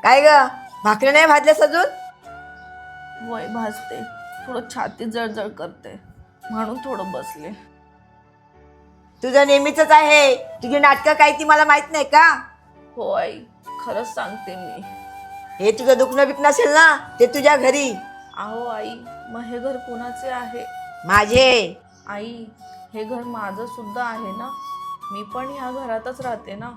काय ग, भाकरी नाही भाजल्यास अजून? वय भाजते, थोडं छाती जळजळ करते म्हणून थोडं बसले. तुझं नेहमीच आहे, तुझी नाटकं काही ती मला माहित नाही का? हो आई, खरंच सांगते मी. हे तुझं दुखणं बिकणं असेल ना, ते तुझ्या घरी. अहो आई, मग हे घर कोणाचे आहे? माझे. आई, हे घर माझं सुद्धा आहे ना. मी पण ह्या घरातच राहते ना.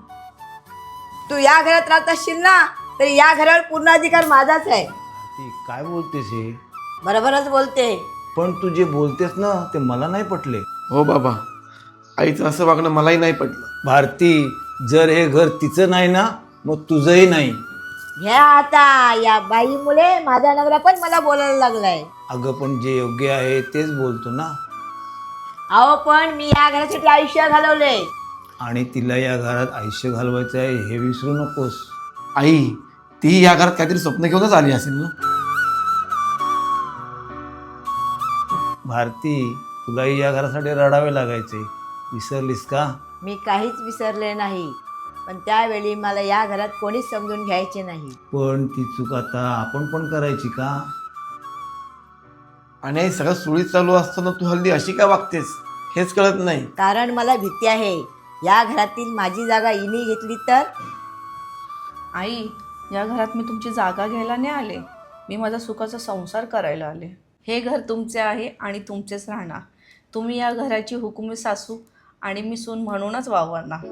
तू या घरात राहत असशील ना, तर या घरावर पूर्ण अधिकार माझाच आहे. ती काय बोलतेस हे? बरोबरच बोलते. पण तू जे बोलतेस ना ते मला नाही पटले. हो बाबा, आईचं असं वागणं मलाही नाही पटलं. भारती, जर हे घर तिचं नाही ना मग तुझंही नाही. ह्या आता या बाईमुळे माझा नवरा पण मला बोलायला लागलाय. अगं पण जे योग्य आहे तेच बोलतो ना. अहो पण मी या घरासाठी आयुष्य घालवले. आणि तिला या घरात आयुष्य घालवायचं आहे हे विसरू नकोस. आई, ती या घरात काहीतरी स्वप्न घेऊनच आली असेल ना. भारती, तुलाही या घरासाठी रडावे लागायचे, विसरलीस का? मी काहीच विसरले नाही, पण त्यावेळी मला या घरात कोणीच समजून घ्यायचे नाही. पण ती चूक आता आपण पण करायची का? आणि आई, सगळं सुरळीत चालू असताना तू हल्ली अशी काय वागतेस हेच कळत नाही. कारण मला भीती आहे, या घरातील माझी जागा हिने घेतली तर. आई, या घरात मी तुमची जागा घ्यायला नाही आले. मी माझा सुखाचा संसार करायला आले. हे घर तुमचे आहे आणि तुमचेच राहणार. तुम्ही या घराची हुकुमी सासू आणि मी सून म्हणूनच वावरणार.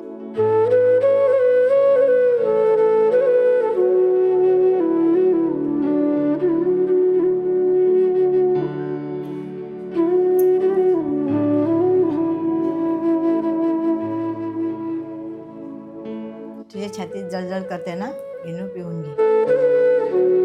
तुझ्या छातीत जळजळ करते ना, इनो पिऊन घे.